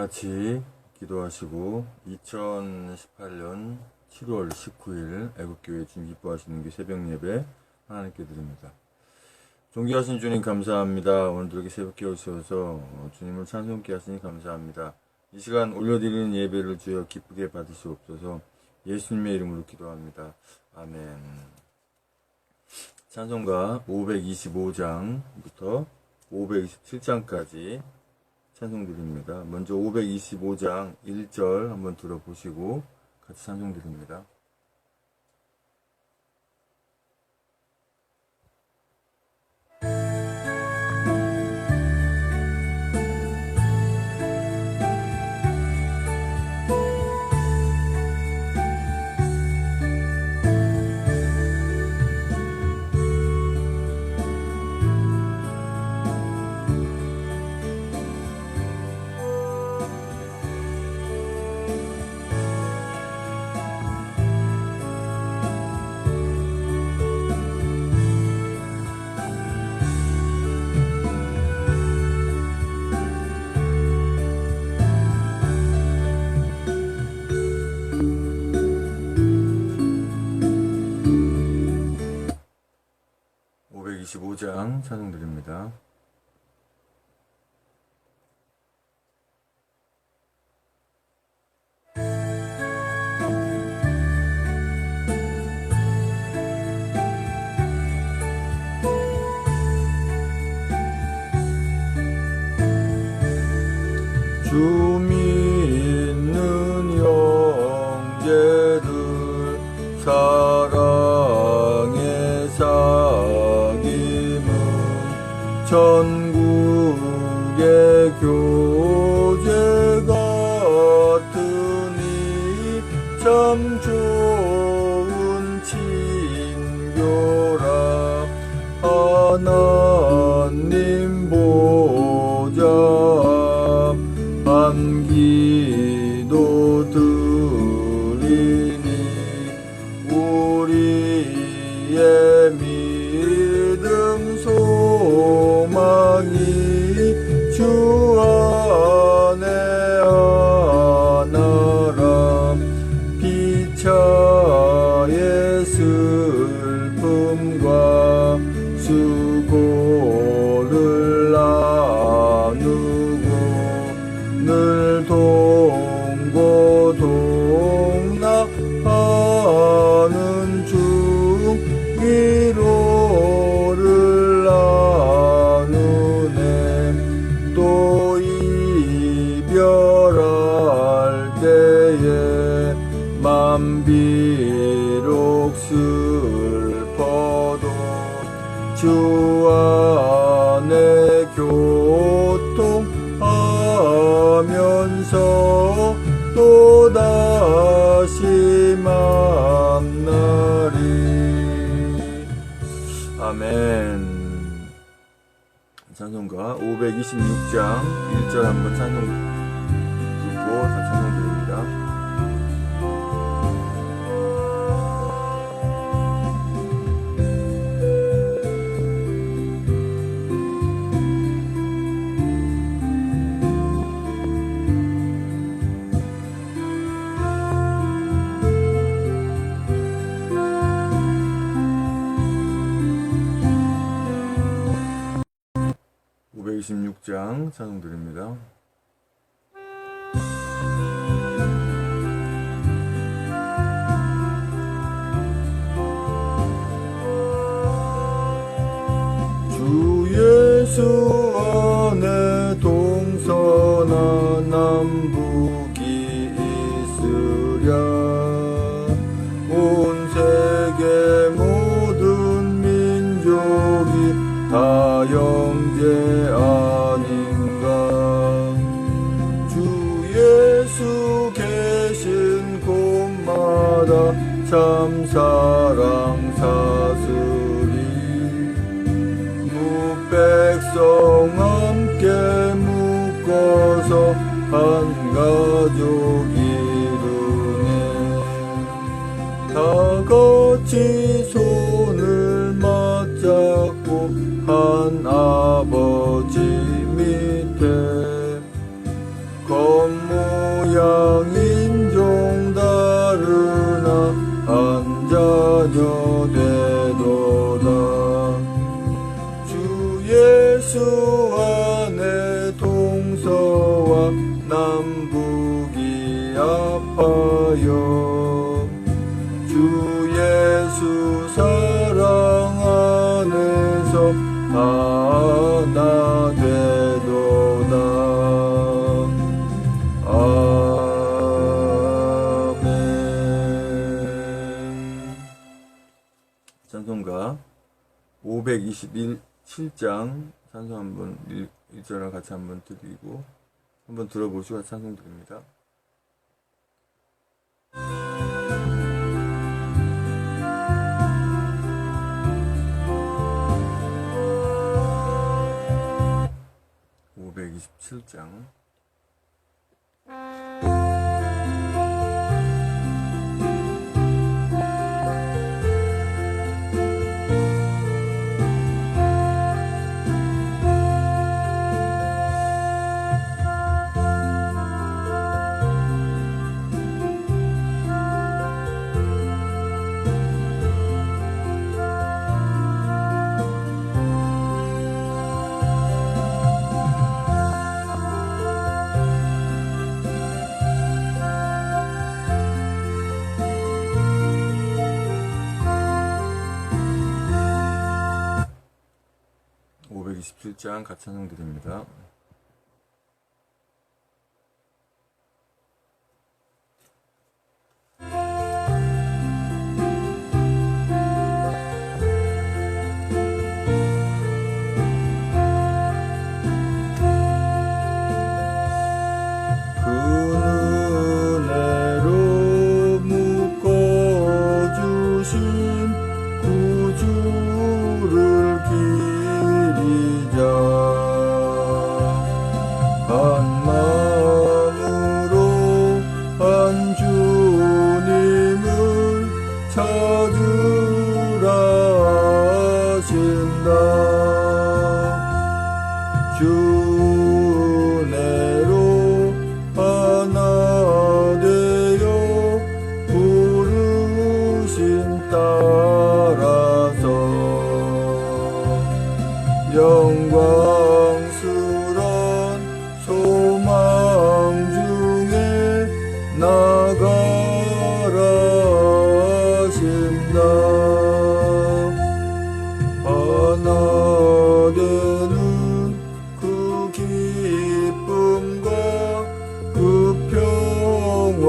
같이 기도하시고 2018년 7월 19일 애국교회 주님 기뻐하시는 게 새벽 예배 하나님께 드립니다. 존귀하신 주님 감사합니다. 오늘도 이렇게 새벽에 오셔서 주님을 찬송케 하시니 감사합니다. 이 시간 올려드리는 예배를 주여 기쁘게 받으시옵소서. 예수님의 이름으로 기도합니다. 아멘. 찬송가 525장부터 527장까지 찬송드립니다. 먼저 525장 1절 한번 들어보시고 같이 찬송드립니다. 장 찬송드립니다. 주 믿는 형제들 사랑의 사귐은 천국의 교제 같으니 참 좋은 친교라. 하나님 보좌 한 기도 드리니 우리의 믿음 소망이 주 안에 하나라. 피차의 슬픔과 수고를 나누고 늘 동고동락하는 중 위로를 나누네. 또 이별할 때에 맘 비록 슬퍼도 주 안에 교통하면서 또다시 만나리. 아멘. 찬송가 526장 1절 한번 찬송 듣고 다 찬송드립니다. 526장 찬송드립니다. 주 예수 안에 동서나 남북이 있으랴. 온 세계 모든 민족이 다 형제 아닌가. 주 예수 계신 곳마다 참 사랑 사스리. 백성 함께 묶어서 한 가족 이루네. 다 같이 손을 맞잡고 한 아버지 밑에 되도다. 주 예수 안에 동서와 남북이 아파요. 주 예수 사랑 안에서 다 되도다. 아멘. 찬송가 527장 찬송 한번 1절을 같이 한번 드리고 한번 들어보시고 찬송 드립니다. (527장) 527장 같이 찬송 드립니다. 그 은혜로 묶어주신 구주를 기리자. 한 마음으로 한 주님을 찾으라 하신다. 주 은혜로 하나 되어 부르심 따라서 영광스런 소망 중에 나가라 하신다. 하나 되는 그 기쁨과 그 평화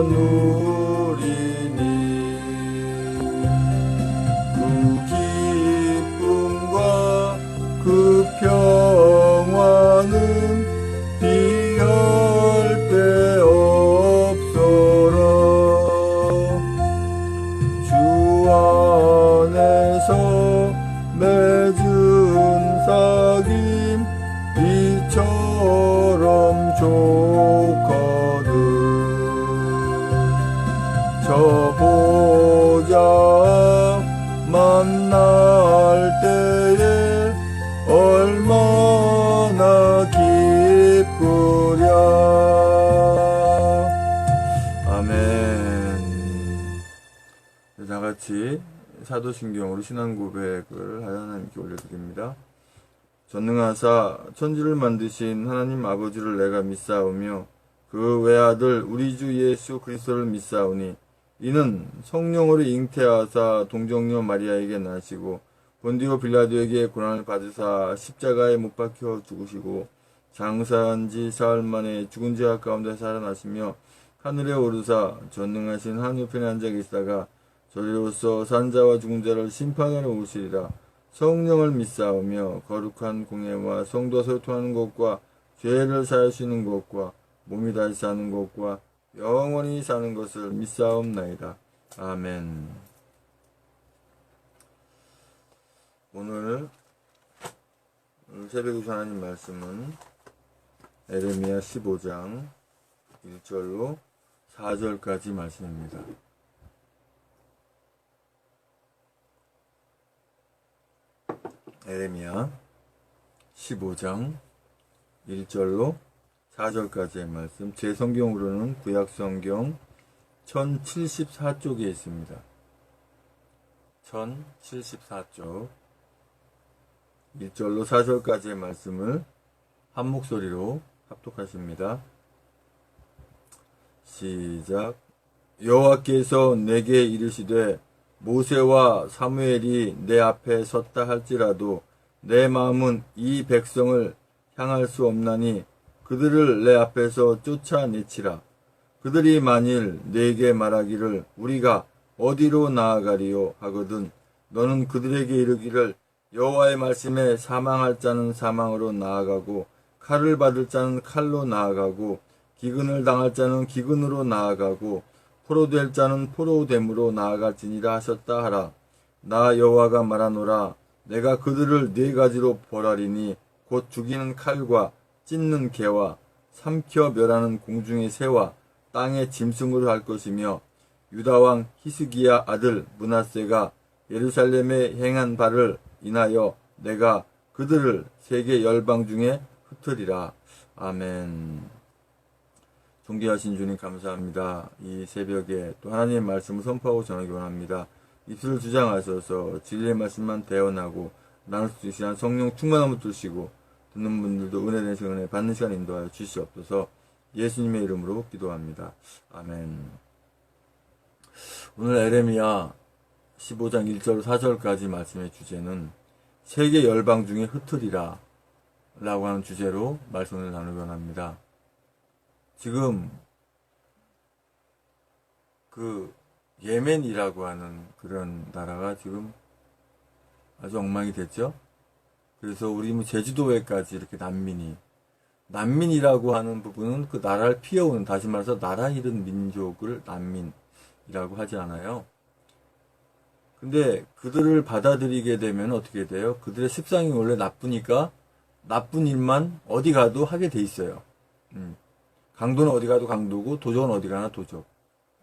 누리니 그 기쁨과 그 평화는 비할 데 없어라. 주 안에서 맺은 사귐 이처럼 좋거든. 저 보좌 만날 때에 얼마나 기쁘랴. 아멘. 다같이 사도신경으로 신앙고백을 하여 하나님께 올려드립니다. 전능하사 천지를 만드신 하나님 아버지를 내가 믿사오며 그 외아들 우리 주 예수 그리스도를 믿사오니 이는 성령으로 잉태하사 동정녀 마리아에게 나시고 본디오 빌라도에게 고난을 받으사 십자가에 못 박혀 죽으시고 장사한 지 사흘 만에 죽은 자 가운데 살아나시며 하늘에 오르사 전능하신 하늘편에 앉아 계시다가 저리로서 산자와 죽은 자를 심판하러 오시리라. 성령을 믿사오며 거룩한 공예와 성도와 소통하는 것과 죄를 사하시는 것과 몸이 다시 사는 것과 영원히 사는 것을 믿사옵나이다. 아멘. 오늘 새벽에 하나님 말씀은 에레미야 15장 1절로 4절까지 말씀입니다. 에레미야 15장 1절로 4절까지의 말씀, 제 성경으로는 구약성경 1074쪽에 있습니다. 1074쪽 1절로 4절까지의 말씀을 한 목소리로 합독하십니다. 시작. 여호와께서 내게 이르시되 모세와 사무엘이 내 앞에 섰다 할지라도 내 마음은 이 백성을 향할 수 없나니 그들을 내 앞에서 쫓아내치라. 그들이 만일 내게 말하기를 우리가 어디로 나아가리요 하거든 너는 그들에게 이르기를 여호와의 말씀에 사망할 자는 사망으로 나아가고 칼을 받을 자는 칼로 나아가고 기근을 당할 자는 기근으로 나아가고 포로될 자는 포로됨으로 나아갈지니라 하셨다 하라. 나 여호와가 말하노라. 내가 그들을 네 가지로 벌하리니 곧 죽이는 칼과 찢는 개와 삼켜 멸하는 공중의 새와 땅의 짐승으로 할 것이며 유다왕 히스기야 아들 므낫세가 예루살렘에 행한 바를 인하여 내가 그들을 세계 열방 중에 흩으리라. 아멘. 존귀하신 주님 감사합니다. 이 새벽에 또 하나님의 말씀을 선포하고 전하기 원합니다. 입술을 주장하셔서 진리의 말씀만 대언하고 나눌 수 있으신 성령 충만함을 주시고 듣는 분들도 은혜된 시간에 받는 시간 인도하여 주시옵소서. 예수님의 이름으로 기도합니다. 아멘. 오늘 에레미야 15장 1절 4절까지 말씀의 주제는 세계 열방 중에 흩으리라 라고 하는 주제로 말씀을 나누기 원합니다. 지금 그 예멘이라고 하는 그런 나라가 지금 아주 엉망이 됐죠. 그래서 우리 뭐 제주도에까지 이렇게 난민이라고 하는 부분은 그 나라를 피해오는, 다시 말해서 나라 잃은 민족을 난민이라고 하지 않아요. 근데 그들을 받아들이게 되면 어떻게 돼요? 그들의 습성이 원래 나쁘니까 나쁜 일만 어디 가도 하게 돼 있어요. 강도는 어디 가도 강도고 도적은 어디 가나 도적.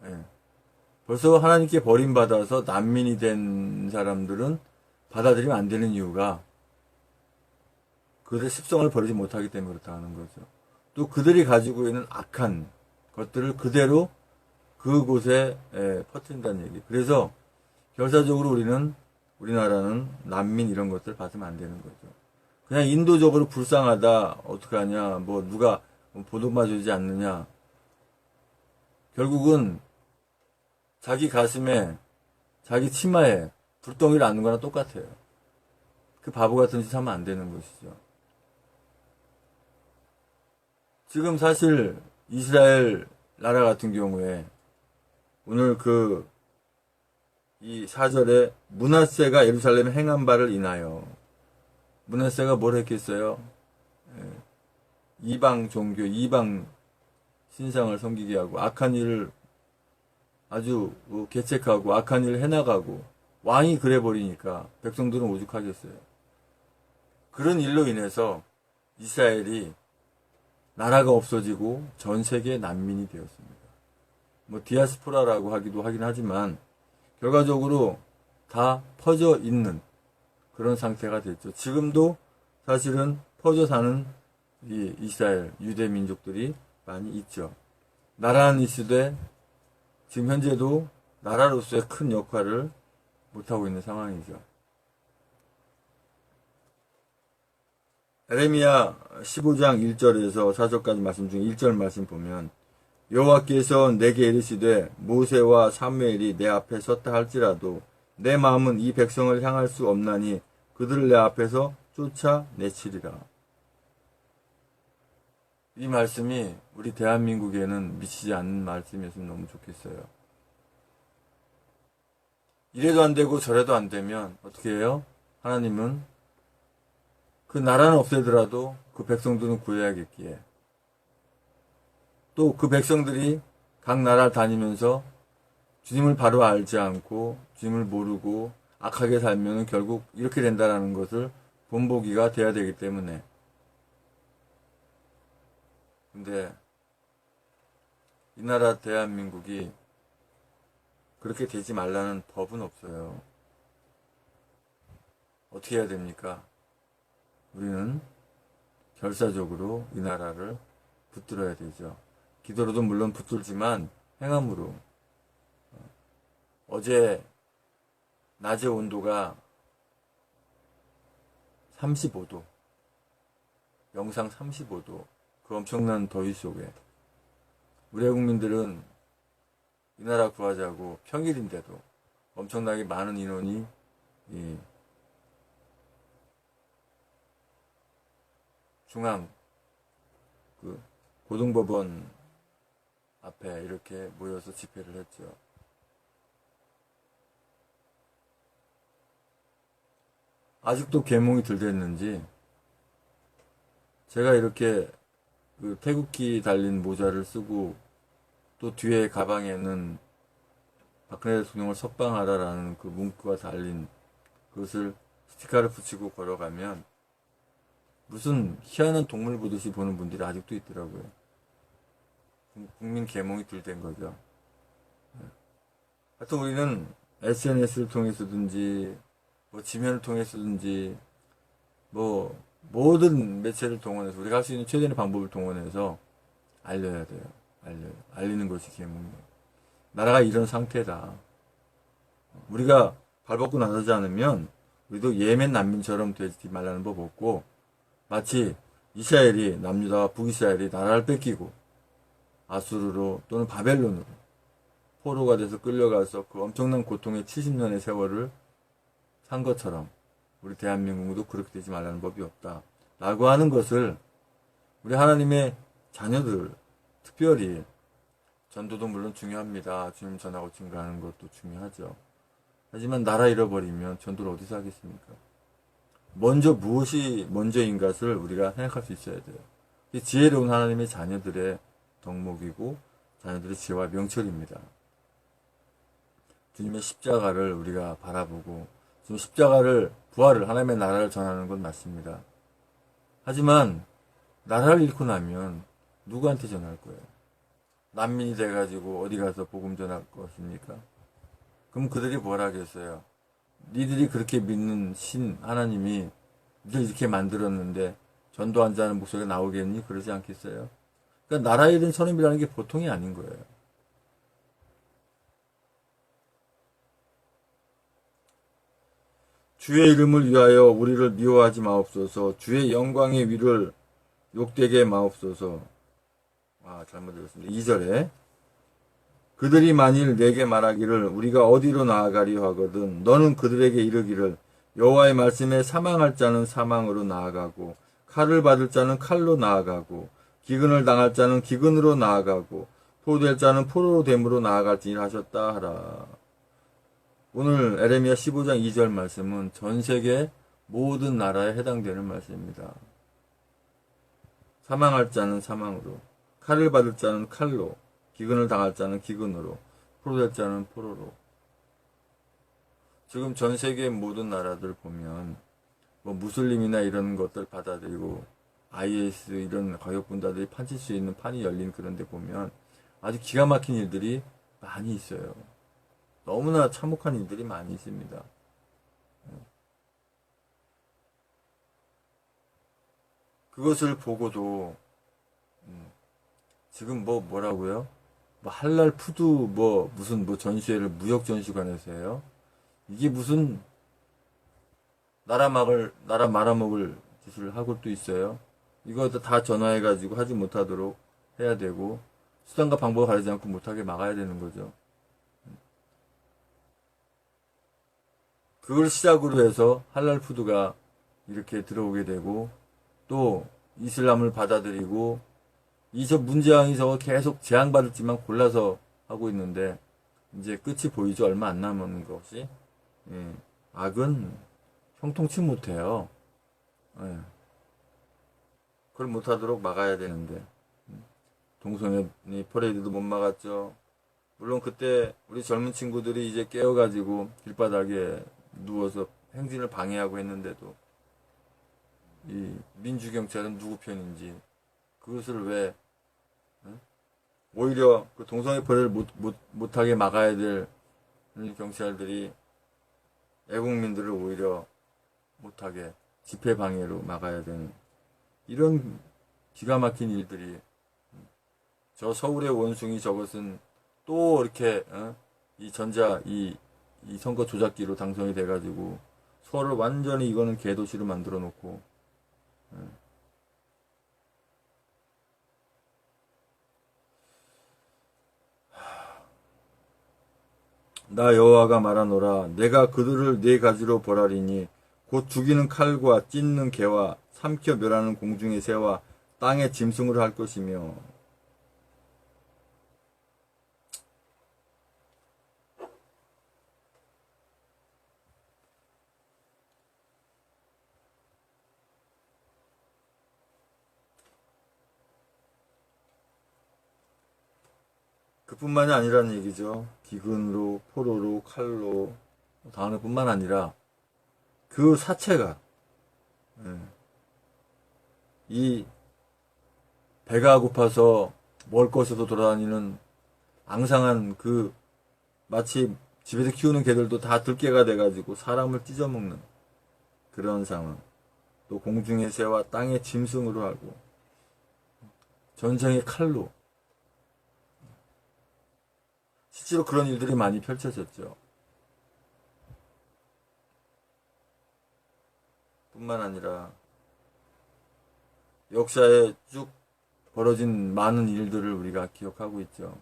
예. 벌써 하나님께 버림받아서 난민이 된 사람들은 받아들이면 안 되는 이유가 그들의 습성을 버리지 못하기 때문에 그렇다는 거죠. 또 그들이 가지고 있는 악한 것들을 그대로 그곳에 퍼뜨린다는 얘기. 그래서 결사적으로 우리나라는 난민 이런 것들 받으면 안 되는 거죠. 그냥 인도적으로 불쌍하다, 어떡하냐, 뭐 누가 보듬어주지 않느냐. 결국은 자기 가슴에, 자기 치마에 불덩이를 안는 거나 똑같아요. 그 바보 같은 짓 하면 안 되는 것이죠. 지금 사실 이스라엘 나라 같은 경우에 오늘 이 4절에 므낫세가 예루살렘에 행한 바를 인하여, 므낫세가 뭘 했겠어요? 이방 종교, 이방 신상을 섬기게 하고 악한 일을 아주 계책하고 악한 일을 해나가고 왕이 그래버리니까 백성들은 오죽하겠어요. 그런 일로 인해서 이스라엘이 나라가 없어지고 전 세계 난민이 되었습니다. 뭐 디아스포라라고 하기도 하긴 하지만 결과적으로 다 퍼져 있는 그런 상태가 됐죠. 지금도 사실은 퍼져 사는 이 이스라엘 유대 민족들이 많이 있죠. 나라는 있으되 지금 현재도 나라로서의 큰 역할을 못하고 있는 상황이죠. 에레미야 15장 1절에서 4절까지 말씀 중에 1절 말씀 보면 여호와께서 내게 이르시되 모세와 사무엘이 내 앞에 섰다 할지라도 내 마음은 이 백성을 향할 수 없나니 그들을 내 앞에서 쫓아내치리라. 이 말씀이 우리 대한민국에는 미치지 않는 말씀이었으면 너무 좋겠어요. 이래도 안 되고 저래도 안 되면 어떻게 해요? 하나님은 그 나라는 없애더라도 그 백성들은 구해야겠기에, 또 그 백성들이 각 나라를 다니면서 주님을 바로 알지 않고 주님을 모르고 악하게 살면 결국 이렇게 된다는 것을 본보기가 돼야 되기 때문에. 근데 이 나라 대한민국이 그렇게 되지 말라는 법은 없어요. 어떻게 해야 됩니까? 우리는 결사적으로 이 나라를 붙들어야 되죠. 기도로도 물론 붙들지만 행함으로. 어제 낮의 온도가 35도, 영상 35도, 그 엄청난 더위 속에 우리 국민들은 이 나라 구하자고 평일인데도 엄청나게 많은 인원이 이 중앙 그 고등법원 앞에 이렇게 모여서 집회를 했죠. 아직도 계몽이 덜 됐는지 제가 이렇게 그 태극기 달린 모자를 쓰고 또 뒤에 가방에는 박근혜 대통령을 석방하라라는 그 문구가 달린 그것을 스티커를 붙이고 걸어가면 무슨 희한한 동물 보듯이 보는 분들이 아직도 있더라고요. 국민 계몽이 덜 된 거죠. 하여튼 우리는 SNS를 통해서든지 뭐 지면을 통해서든지 뭐 모든 매체를 동원해서 우리가 할 수 있는 최대의 방법을 동원해서 알려야 돼요. 알리는 것이 계몽이에요. 나라가 이런 상태다. 우리가 발벗고 나서지 않으면 우리도 예멘 난민처럼 되지 말라는 법 없고, 마치 이스라엘이 남유다와 북이스라엘이 나라를 뺏기고 아수르로 또는 바벨론으로 포로가 돼서 끌려가서 그 엄청난 고통의 70년의 세월을 산 것처럼 우리 대한민국도 그렇게 되지 말라는 법이 없다 라고 하는 것을 우리 하나님의 자녀들, 특별히 전도도 물론 중요합니다. 주님 전하고 증거하는 것도 중요하죠. 하지만 나라 잃어버리면 전도를 어디서 하겠습니까? 먼저 무엇이 먼저인 것을 우리가 생각할 수 있어야 돼요. 지혜로운 하나님의 자녀들의 덕목이고 자녀들의 지혜와 명철입니다. 주님의 십자가를 우리가 바라보고 지금 십자가를 부활을 하나님의 나라를 전하는 건 맞습니다. 하지만 나라를 잃고 나면 누구한테 전할 거예요? 난민이 돼가지고 어디 가서 복음 전할 것입니까? 그럼 그들이 뭘 하겠어요? 니들이 그렇게 믿는 신 하나님이 니들 이렇게 만들었는데 전도한 자는 목소리가 나오겠니? 그러지 않겠어요? 그러니까 나라에 이른 선임이라는 게 보통이 아닌 거예요. 주의 이름을 위하여 우리를 미워하지 마옵소서. 주의 영광의 위를 욕되게 마옵소서. 잘못 읽었습니다. 2절에 그들이 만일 내게 말하기를 우리가 어디로 나아가리요 하거든 너는 그들에게 이르기를 여호와의 말씀에 사망할 자는 사망으로 나아가고 칼을 받을 자는 칼로 나아가고 기근을 당할 자는 기근으로 나아가고 포로될 자는 포로로 됨으로 나아갈지니 하셨다 하라. 오늘 에레미야 15장 2절 말씀은 전 세계 모든 나라에 해당되는 말씀입니다. 사망할 자는 사망으로, 칼을 받을 자는 칼로, 기근을 당할 자는 기근으로, 포로될 자는 포로로. 지금 전 세계 모든 나라들 보면 뭐 무슬림이나 이런 것들 받아들이고 IS 이런 가격분자들이 판칠 수 있는 판이 열린 그런 데 보면 아주 기가 막힌 일들이 많이 있어요. 너무나 참혹한 일들이 많이 있습니다. 그것을 보고도 지금 뭐라고요? 뭐 할랄 푸드 무슨 전시회를 무역 전시관에서 해요? 이게 무슨 나라 말아먹을 짓을 하고 또 있어요? 이거 다 전화해가지고 하지 못하도록 해야 되고 수단과 방법을 가리지 않고 못하게 막아야 되는 거죠. 그걸 시작으로 해서 할랄 푸드가 이렇게 들어오게 되고 또 이슬람을 받아들이고 저 문재왕이 저거 계속 재앙받을지만 골라서 하고 있는데 이제 끝이 보이죠. 얼마 안 남은 것이. 악은 형통치 못해요. 그걸 못하도록 막아야 되는데 동성애 퍼레이드도 못 막았죠. 물론 그때 우리 젊은 친구들이 이제 깨어가지고 길바닥에 누워서 행진을 방해하고 했는데도 이 민주경찰은 누구 편인지 그것을 왜 오히려 그 동성애 퍼레이드를 못하게 막아야 될 경찰들이 애국민들을 오히려 못하게 집회 방해로 막아야 되는 이런 기가 막힌 일들이 저 서울의 원숭이 저것은 또 이렇게 이 이 선거 조작기로 당선이 돼가지고 서울을 완전히 이거는 개도시로 만들어 놓고 나 여호와가 말하노라 내가 그들을 네 가지로 벌하리니 곧 죽이는 칼과 찢는 개와 삼켜 멸하는 공중의 새와 땅의 짐승으로 할 것이며 그뿐만이 아니라는 얘기죠. 기근으로, 포로로, 칼로 당하는 뿐만 아니라 그 사체가 이 배가 고파서 먹을 것으로 돌아다니는 앙상한 그 마치 집에서 키우는 개들도 다 들개가 돼가지고 사람을 찢어먹는 그런 상황. 또 공중의 새와 땅의 짐승으로 하고 전쟁의 칼로 실제로 그런 일들이 많이 펼쳐졌죠. 뿐만 아니라 역사에 쭉 벌어진 많은 일들을 우리가 기억하고 있죠.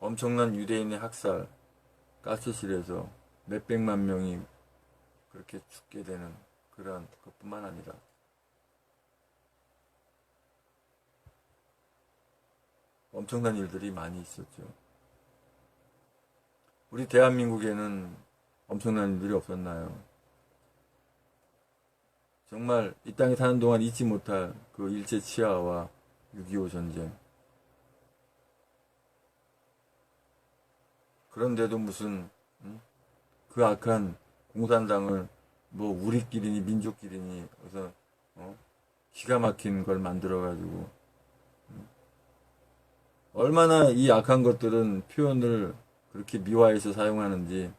엄청난 유대인의 학살, 가스실에서 몇백만 명이 그렇게 죽게 되는 그런 것뿐만 아니라 엄청난 일들이 많이 있었죠. 우리 대한민국에는 엄청난 일들이 없었나요? 정말 이 땅에 사는 동안 잊지 못할 그 일제치하와 6.25 전쟁. 그런데도 무슨 그 악한 공산당을 뭐 우리끼리니 민족끼리니 그래서 기가 막힌 걸 만들어가지고 얼마나 이 악한 것들은 표현을 그렇게 미화해서 사용하는지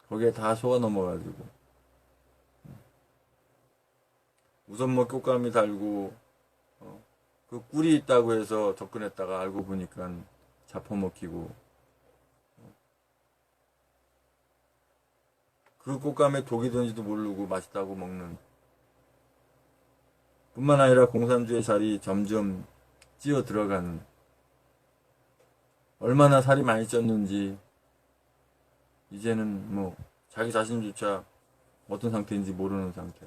거기에 다 속아 넘어가지고 우선 뭐 꽃감이 달고 그 꿀이 있다고 해서 접근했다가 알고 보니까 잡아먹히고 그 꽃감에 독이 든지도 모르고 맛있다고 먹는 뿐만 아니라 공산주의 살이 점점 찌어 들어가는 얼마나 살이 많이 쪘는지 이제는 뭐 자기 자신조차 어떤 상태인지 모르는 상태.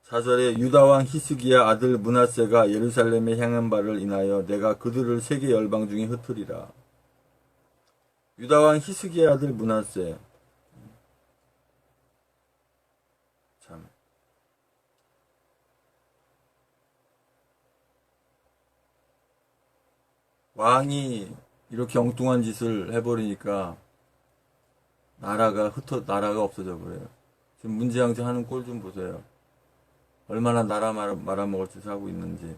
사절에 유다왕 히스기야 아들 므낫세가 예루살렘에 향한 바를 인하여 내가 그들을 세계 열방 중에 흩으리라. 유다왕 히스기야 아들 므낫세 참 왕이 이렇게 엉뚱한 짓을 해버리니까 나라가 없어져 버려요. 지금 문제양제 하는 꼴 좀 보세요. 얼마나 나라 말아먹을 짓을 하고 있는지.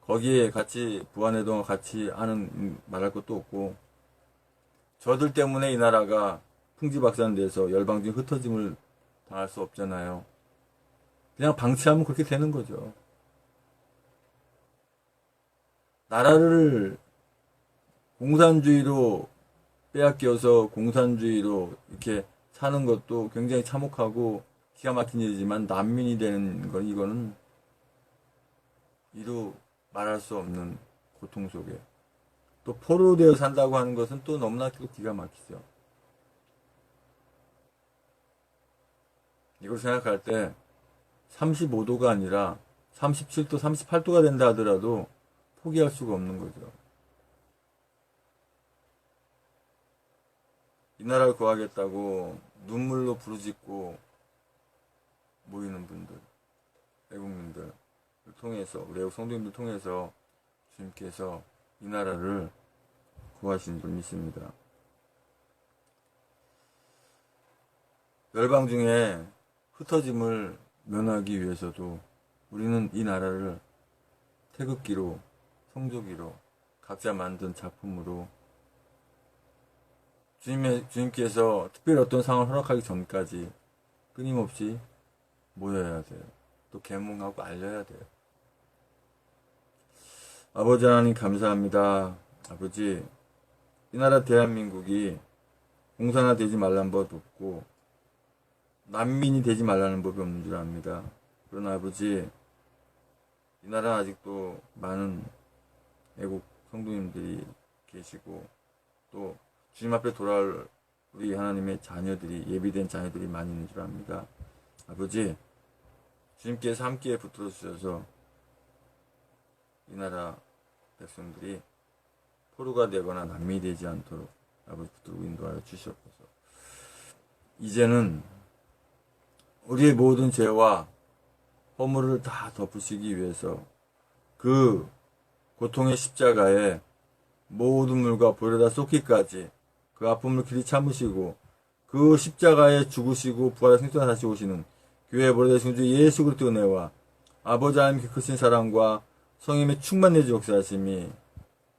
거기에 같이 부안해동과 같이 하는 말할 것도 없고 저들 때문에 이 나라가 풍지박산돼서 열방 중에 흩어짐을 당할 수 없잖아요. 그냥 방치하면 그렇게 되는 거죠. 나라를 공산주의로 빼앗겨서 공산주의로 이렇게 사는 것도 굉장히 참혹하고 기가 막힌 일이지만 난민이 되는 건 이거는 이루 말할 수 없는 고통 속에 또 포로되어 산다고 하는 것은 또 너무나 기가 막히죠. 이걸 생각할 때 35도가 아니라 37도, 38도가 된다 하더라도 포기할 수가 없는 거죠. 이 나라를 구하겠다고 눈물로 부르짖고 모이는 분들, 애국민들을 통해서, 우리 애국 성도님들 통해서 주님께서 이 나라를 구하신 줄 믿습니다. 열방 중에 흩어짐을 면하기 위해서도 우리는 이 나라를 태극기로, 성조기로, 각자 만든 작품으로 주님께서 특별히 어떤 상황을 허락하기 전까지 끊임없이 모여야 돼요. 또 계몽하고 알려야 돼요. 아버지 하나님 감사합니다. 아버지, 이 나라 대한민국이 공산화 되지 말라는 법 없고 난민이 되지 말라는 법이 없는 줄 압니다. 그러나 아버지, 이 나라 아직도 많은 애국 성도님들이 계시고 또 주님 앞에 돌아올 우리 하나님의 자녀들이, 예비된 자녀들이 많이 있는 줄 압니다. 아버지, 주님께서 함께 붙들어 주셔서 이 나라 백성들이 포로가 되거나 난민이 되지 않도록 아버지 붙들고 인도하여 주시옵소서. 이제는 우리의 모든 죄와 허물을 다 덮으시기 위해서 그 고통의 십자가에 모든 물과 불에다 쏟기까지 그 아픔을 길이 참으시고 그 십자가에 죽으시고 부활의 생존 다시 오시는 교회의 보좌되신 주 예수 그리스도의 은혜와 아버지 하나님의 크신 사랑과 성령의 충만 내주 역사하심이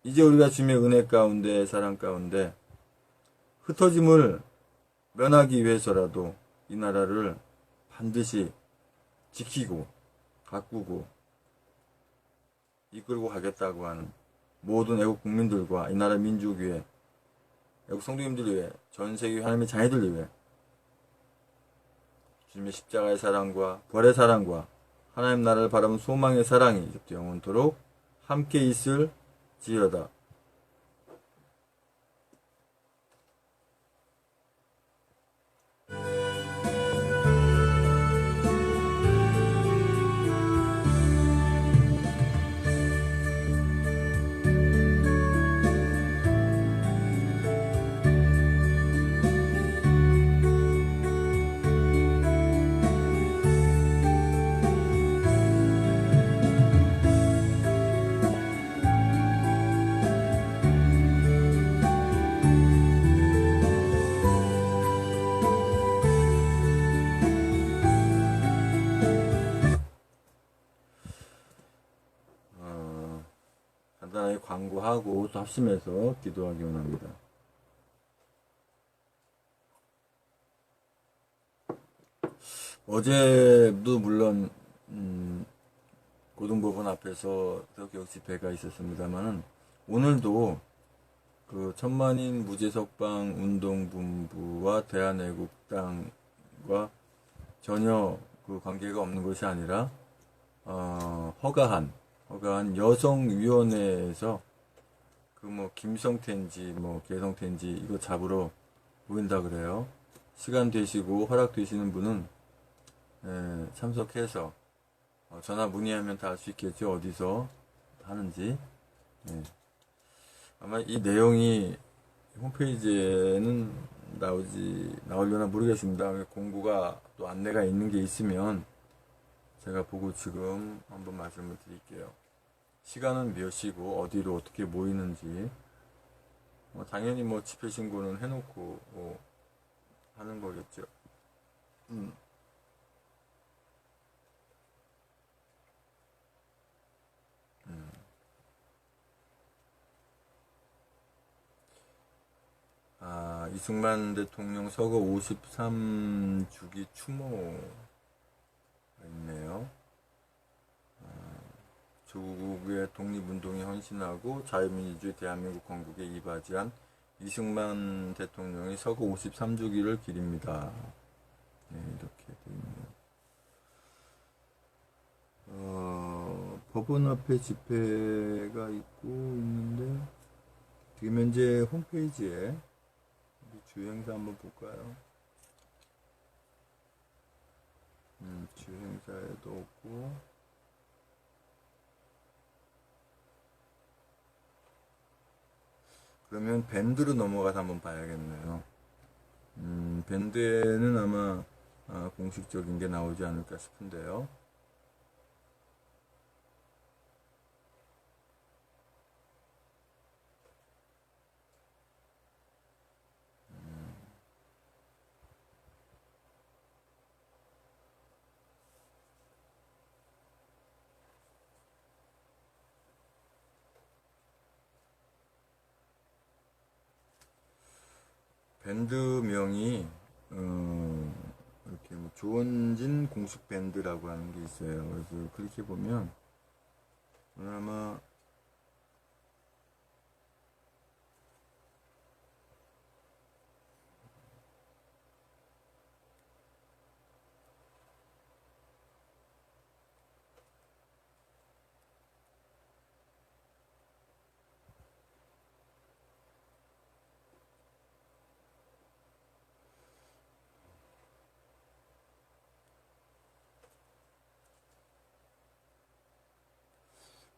이제 우리가 주님의 은혜 가운데 사랑 가운데 흩어짐을 면하기 위해서라도 이 나라를 반드시 지키고 가꾸고 이끌고 가겠다고 하는 모든 애국 국민들과 이 나라 민족 위에 애국 성도님들 위해 전 세계 하나님의 자녀들 위해 주님의 십자가의 사랑과 부활의 사랑과 하나님 나라를 바라본 소망의 사랑이 이제부터 영원토록 함께 있을 지어다. 간단하게 광고하고 또 합심해서 기도하기 원합니다. 어제도 물론 고등법원 앞에서 격 집회가 있었습니다만은 오늘도 그 천만인 무죄석방 운동본부와 대한애국당과 전혀 그 관계가 없는 것이 아니라 허가한 여성위원회에서 그 뭐 김성태인지 뭐 개성태인지 이거 잡으러 모인다 그래요. 시간 되시고 허락 되시는 분은 참석해서 전화 문의하면 다 알 수 있겠죠. 어디서 하는지. 아마 이 내용이 홈페이지에는 나오려나 모르겠습니다. 공고가 또 안내가 있는 게 있으면 제가 보고 지금 한번 말씀을 드릴게요. 시간은 몇 시고 어디로 어떻게 모이는지 당연히 뭐 집회 신고는 해놓고 하는 거겠죠. 이승만 대통령 서거 53주기 추모가 있네요. 조국의 독립운동에 헌신하고 자유민주주의 대한민국 건국에 이바지한 이승만 대통령의 서거 53주기를 기립니다. 이렇게 되어 있네요. 법원 앞에 집회가 있고 있는데 지금 현재 홈페이지에 주행사 한번 볼까요? 주행사에도 없고 그러면 밴드로 넘어가서 한번 봐야겠네요. 밴드에는 아마 공식적인 게 나오지 않을까 싶은데요. 밴드명이 이렇게 뭐 조원진 공식 밴드라고 하는 게 있어요. 그래서 클릭해 보면 오늘 아마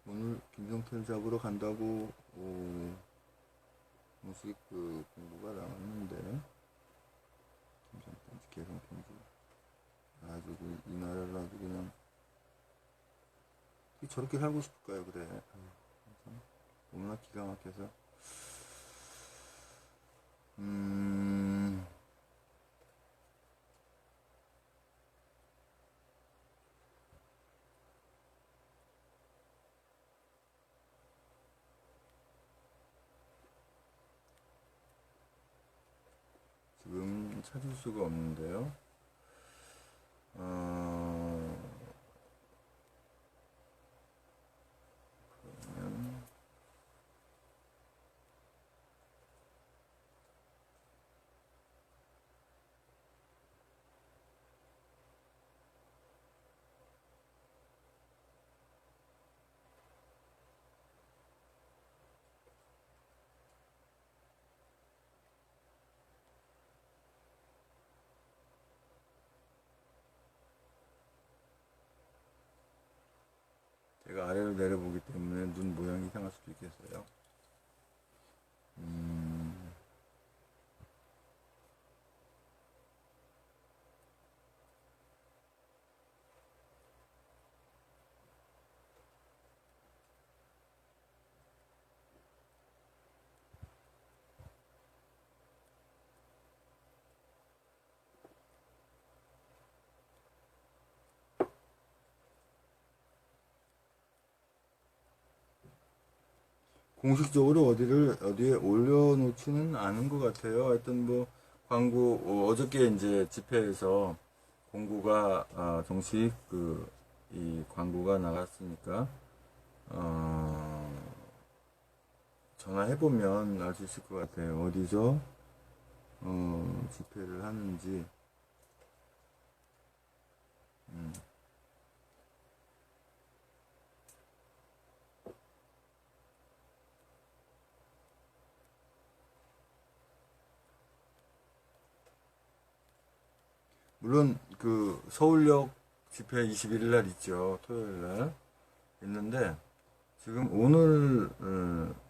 오늘 김성태를 잡으러 간다고 공식 그 공고가 나왔는데 김성태 개성 편지 아주 이 나라를 아주 그냥 저렇게 살고 싶을까요? 그래 너무나 기가 막혀서 지금 찾을 수가 없는데요. 그러면 제가 아래로 내려보기 때문에 눈 모양이 이상할 수도 있겠어요. 공식적으로 어디에 올려놓지는 않은 것 같아요. 하여튼 뭐 광고 어저께 이제 집회에서 공고가 정식 이 광고가 나갔으니까 전화해 보면 알 수 있을 것 같아요. 어디서 집회를 하는지. 물론 그 서울역 집회 21일 날 있죠. 토요일 날 있는데 지금 오늘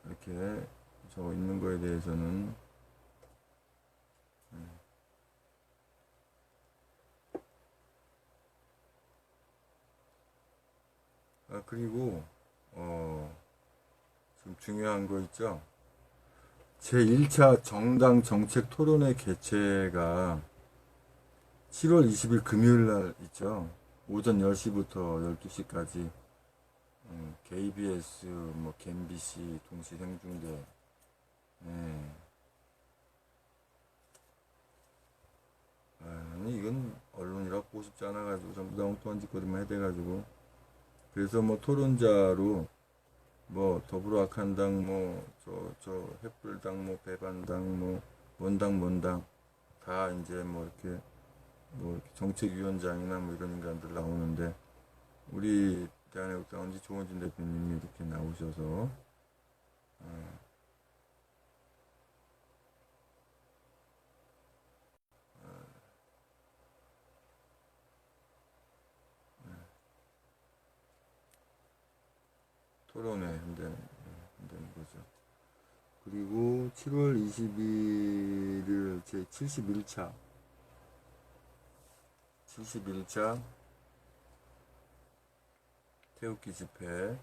이렇게 저 있는 거에 대해서는 그리고 지금 중요한 거 있죠. 제1차 정당 정책 토론회 개최가 7월 20일 금요일 날 있죠. 오전 10시부터 12시까지 KBS, 뭐 MBC 동시 생중계. 아니 이건 언론이라 보고 싶지 않아가지고 전부 다 엉뚱한 짓거리만 해대가지고 그래서 뭐 토론자로 뭐 더불어학한당 저 횃불당 뭐 배반당 뭐 뭔당 다 이제 뭐 이렇게 정책위원장이나 뭐 이런 인간들 나오는데 우리 대한애국당 조원진 대표님이 이렇게 나오셔서 토론회 한다는 거죠. 그리고 7월 21일 제 71차 태극기 집회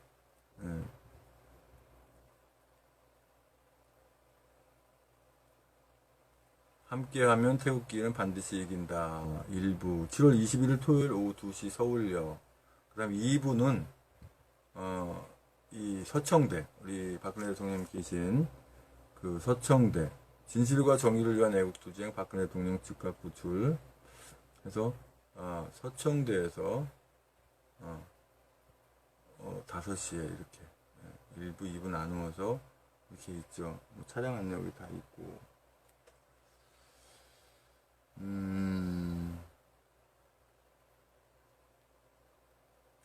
함께하면 태극기는 반드시 이긴다. 1부 7월 21일 토요일 오후 2시 서울역. 그 다음 2부는 이 서청대 우리 박근혜 대통령 계신 그 서청대 진실과 정의를 위한 애국투쟁 박근혜 대통령 즉각 구출 해서 서청대에서 5시에 이렇게 1부, 2부 나누어서 이렇게 있죠. 뭐 차량 안내 여기 다 있고,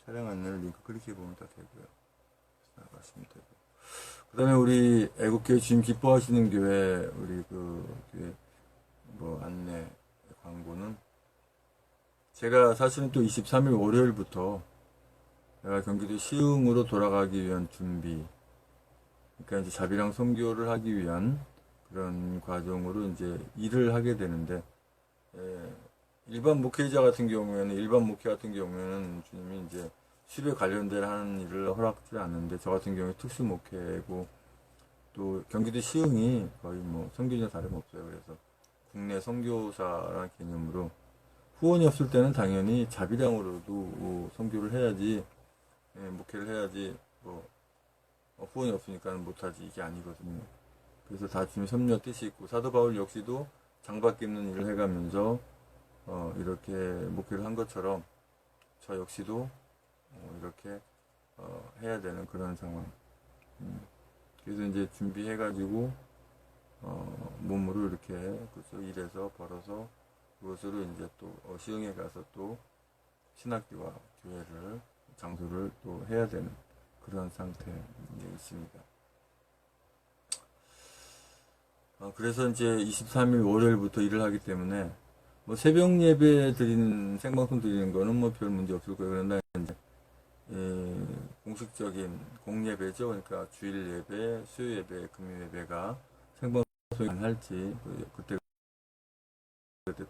차량 안내를 링크 클릭해 보면 다 되고요. 나가시면 되고. 그 다음에 우리 애국교회 주님 기뻐하시는 교회, 우리 그 교회 뭐 안내 광고는 제가 사실은 또 23일 월요일부터 내가 경기도 시흥으로 돌아가기 위한 준비, 그러니까 이제 자비랑 선교를 하기 위한 그런 과정으로 이제 일을 하게 되는데, 일반 목회자 같은 경우에는, 주님이 이제 수입에 관련된 하는 일을 허락하지 않는데, 저 같은 경우에 특수 목회고, 또 경기도 시흥이 거의 뭐 선교지나 다름없어요. 그래서 국내 선교사라는 개념으로 후원이 없을 때는 당연히 자비량으로도 선교를 해야지, 목회를 해야지, 뭐 후원이 없으니까 못하지, 이게 아니거든요. 그래서 다 주님 섭리와 뜻이 있고, 사도 바울 역시도 장밖에 없는 일을 해가면서 이렇게 목회를 한 것처럼 저 역시도 이렇게 해야 되는 그런 상황. 그래서 이제 준비해가지고 몸으로 이렇게 그래서 일해서 벌어서 그것으로 이제 또 시흥에 가서 또 신학교와 교회를 장소를 또 해야 되는 그런 상태에 있습니다. 그래서 이제 23일 월요일부터 일을 하기 때문에 뭐 새벽 예배 드리는 생방송 드리는 거는 뭐 별 문제 없을 거예요. 그러나 이제 공식적인 공예배죠. 그러니까 주일 예배, 수요 예배, 금요 예배가 생방송이 안 할지 그때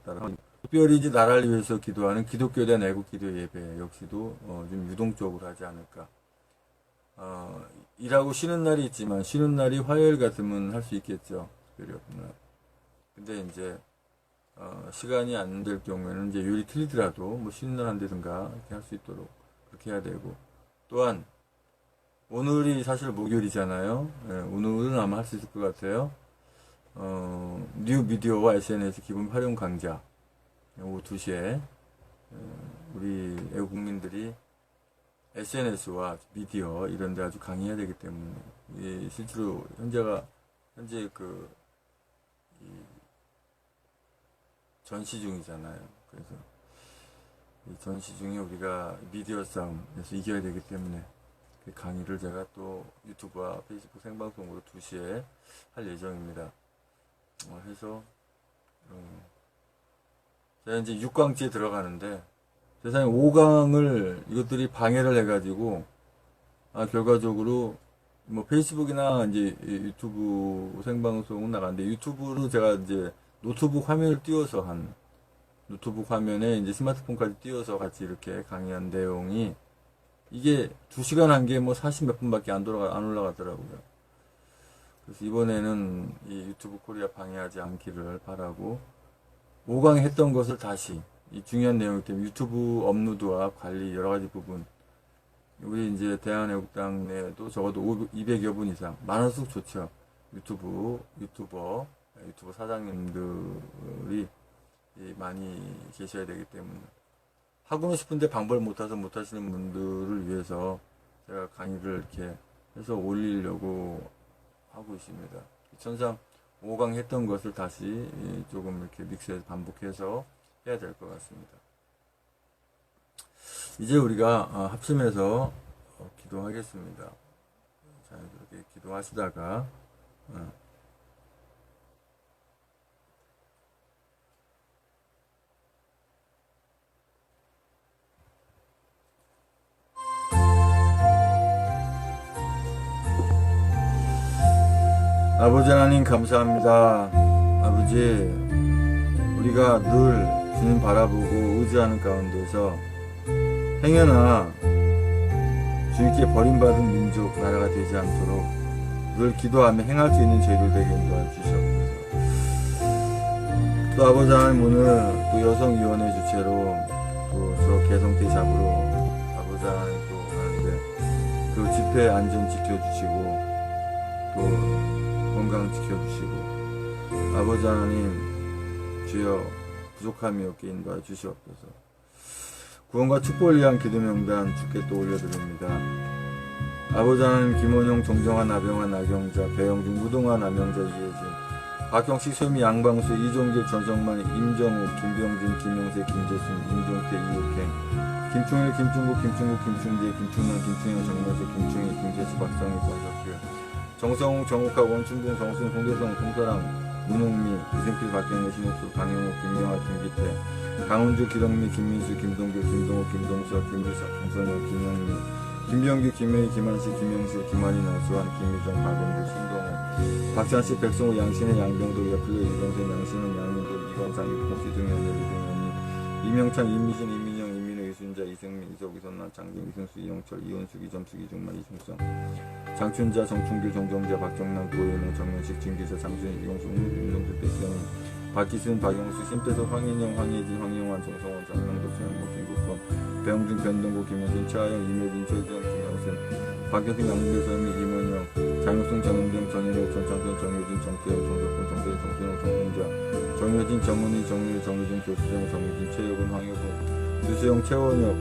따라 특별히 이제 나라를 위해서 기도하는 기독교에 대한 애국 기도 예배 역시도 좀 유동적으로 하지 않을까. 일하고 쉬는 날이 있지만 쉬는 날이 화요일 같으면 할 수 있겠죠. 특별히 없는 날. 근데 이제 시간이 안 될 경우에는 이제 요일이 틀리더라도 뭐 쉬는 날 한다든가 이렇게 할 수 있도록 그렇게 해야 되고, 또한 오늘이 사실 목요일이잖아요. 오늘은 아마 할 수 있을 것 같아요. 뉴 미디어와 SNS 기본 활용 강좌 오후 2시에 우리 애국 국민들이 SNS와 미디어 이런 데 아주 강의해야 되기 때문에 실제로 현재 전시 중이잖아요. 그래서 이 전시 중에 우리가 미디어 싸움에서 이겨야 되기 때문에 그 강의를 제가 또 유튜브와 페이스북 생방송으로 2시에 할 예정입니다. 해서 제가 이제 6강째에 들어가는데 세상에 5강을 이것들이 방해를 해가지고 결과적으로 뭐 페이스북이나 이제 유튜브 생방송은 나가는데, 유튜브로 제가 이제 노트북 화면을 띄워서 노트북 화면에 이제 스마트폰까지 띄워서 같이 이렇게 강의한 내용이 이게 2시간 한 게 뭐 40 몇 분밖에 안 올라가더라고요. 그래서 이번에는 이 유튜브 코리아 방해하지 않기를 바라고 5강 했던 것을 다시 이 중요한 내용이기 때문에 유튜브 업로드와 관리 여러 가지 부분, 우리 이제 대한애국당 내에도 적어도 200여 분 이상 많을수록 좋죠. 유튜버 사장님들이 많이 계셔야 되기 때문에 하고는 싶은데 방법을 못 하시는 분들을 위해서 제가 강의를 이렇게 해서 올리려고 하고 있습니다. 천상 5강 했던 것을 다시 조금 이렇게 믹스해서 반복해서 해야 될 것 같습니다. 이제 우리가 합심해서 기도하겠습니다. 자, 이렇게 기도하시다가 아버지 하나님 감사합니다. 아버지, 우리가 늘 주님 바라보고 의지하는 가운데서 행여나 주님께 버림받은 민족 나라가 되지 않도록 늘 기도하며 행할 수 있는 저희들 되게 인도해 주시옵소서. 또 아버지 하나님, 오늘 또 여성위원회 주체로 또 저 개성태 잡으러 아버지 하나님 또 하는데 그 집회 안전 지켜주시고 또 건강 지켜주시고 아버지 하나님, 주여 부족함이 없게 인도해 주시옵소서. 구원과 축복을 위한 기도명단 주께 또 올려드립니다. 아버지 하나님, 김원용, 정정환, 나병환, 나경자, 배영준, 무동환, 남영자, 이혜진, 박경식, 소미, 양방수, 이종길, 전성만, 임정우, 김병진, 김용세, 김재순, 임종태, 이옥행, 김충일, 김중국, 김충재, 김충남, 김충영, 정명세, 김충희, 김재수, 박성희, 정석규, 정성웅, 정욱하, 원춘봉, 정순, 송대성, 송사랑, 문홍미, 이승필, 박경래, 신옥수, 강영욱, 김명아, 김기태, 강훈주, 기덕미, 김민수, 김동규, 김동욱, 김동석, 김규석, 김선영, 김영미, 김병규, 김혜희, 김한식, 김영실, 김한희, 나수환, 김희정, 박원규, 신동훈, 박찬식, 백성호, 양신혜, 양병도, 야플레, 이병선, 양신은, 양민도, 이건상, 육봉, 이중현, 이등현이, 이명찬, 이미진, 이민영, 이민호, 이순자, 이승민, 이석, 이선남, 장경, 이승수, 이영철, 이원숙, 이점숙, 이중만, 이중성, 장춘자, 정춘길, 정정자, 박정남, 고현우, 정현식, 진기사, 장순희, 이용수, 윤정수, 백경인, 박기순, 박영수, 심태석, 황인영, 황예진, 황영환, 정성원, 장명도, 최영복, 김국범, 배영준, 변동구, 김현진, 최하영, 이매진, 최지영, 김영순, 박경수, 양국의 서미, 임원영, 장영순, 정은경, 정인호, 전창선, 정효진, 정태영, 정석훈, 정세희, 정순호, 정동자, 정효진, 정은희, 정유일, 정유진, 교수정, 정유진, 최여근, 황효근, 유수영, 최원혁,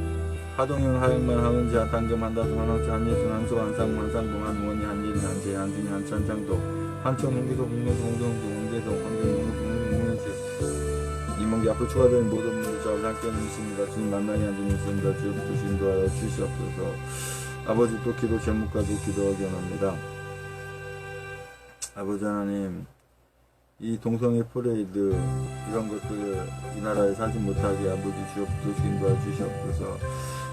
하동현, 하영만, 하은지, 한탄금, 한다수, 한학지, 한예순, 한소, 한상무, 한상봉, 한무원이, 한예린, 한재, 한준이, 한찬장도, 한천, 홍기석, 홍명수, 홍정수, 홍대성, 황경용, 홍은지, 이몽기 앞으로 추가되는 모든 분들 저와 함께하는 있습니다. 주님 만나게 한 주님 있습니다. 주여 주신도하여 주시옵소서. 아버지 또 기도 제목까지 기도하기 원합니다. 아버지 하나님, 이 동성애 퍼레이드 이런 것들을 이 나라에 사지 못하게 아버지 주여 주신도하여 주시옵소서.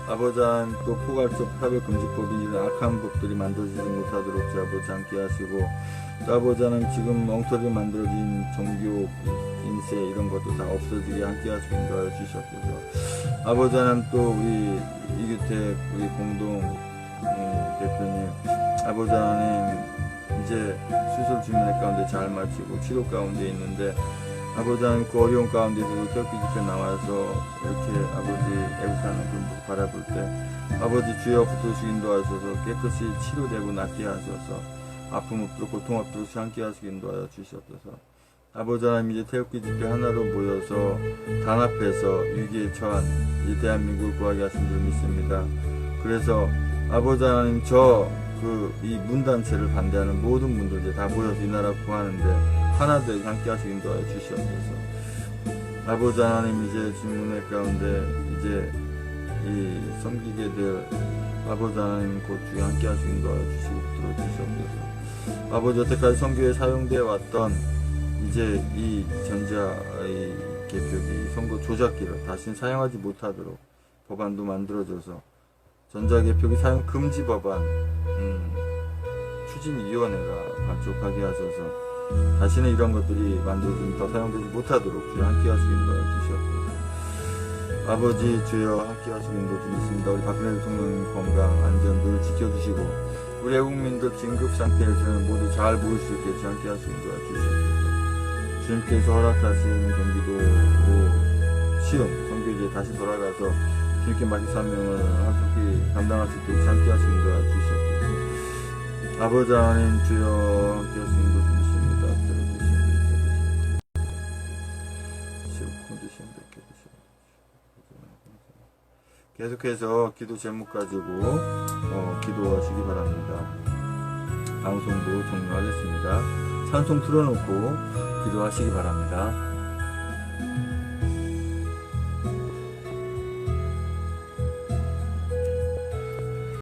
아버지 하나님, 또 포괄적 차별금지법이 이런 악한 법들이 만들어지지 못하도록 주 아버지 함께 하시고, 또 아버지 하나님, 지금 엉터리로 만들어진 종교 인세 이런 것도 다 없어지게 함께 하시고 인도하여 주시옵소서. 아버지 하나님, 또 우리 이규택 우리 공동 대표님, 아버지 하나님, 이제 수술 진료 가운데 잘 마치고 치료 가운데 있는데, 아버지 하나님, 그 어려운 가운데서도 태극기 집회 나와서 이렇게 아버지 애국하는 그 모습 바라볼 때 아버지 주여 붙들으시고 인도하셔서 깨끗이 치료되고 낫게 하셔서 아픔 없도록 고통 없도록 함께 하시고 인도하여 주시옵소서. 아버지 하나님, 이제 태극기 집회 하나로 모여서 단합해서 위기에 처한 이 대한민국을 구하게 하신 줄 믿습니다. 그래서 아버지 하나님, 이 문단체를 반대하는 모든 분들 이제 다 모여서 이 나라 구하는데 하나 되게 함께 하시고 인도하여 주시옵소서. 아버지 하나님, 이제 질문의 가운데 이제 이 섬기게 될 아버지 하나님 곧 주에 함께 하시고 인도하여 주시고 들어주시옵소서. 아버지, 여태까지 선교에 사용되어 왔던 이제 이 전자의 개표기 선거 조작기를 다시는 사용하지 못하도록 법안도 만들어져서 전자개표기 사용 금지 법안 추진위원회가 발족하게 하셔서 다시는 이런 것들이 만들어지면 더 사용되지 못하도록 주여 함께 하시고 인도하여 주시옵소서. 아버지 주여 함께 하시고 인도해 주십니다. 우리 박근혜 대통령 건강 안전 늘 지켜주시고 우리 애국민들 진급 상태에서는 모두 잘 모일 수 있게 함께 하시고 인도하여 주시옵소서. 주님께서 허락하신 경기도 시험 선교지에 다시 돌아가서 주님께 맡긴 사명을 함께 감당할 수 있도록 함께 하시고 인도하여 주시옵소서. 아버지 하나님, 주여 함께 하시고 인도해 주십니다. 계속해서 기도 제목 가지고 기도하시기 바랍니다. 방송도 종료하겠습니다. 찬송 틀어놓고 기도하시기 바랍니다.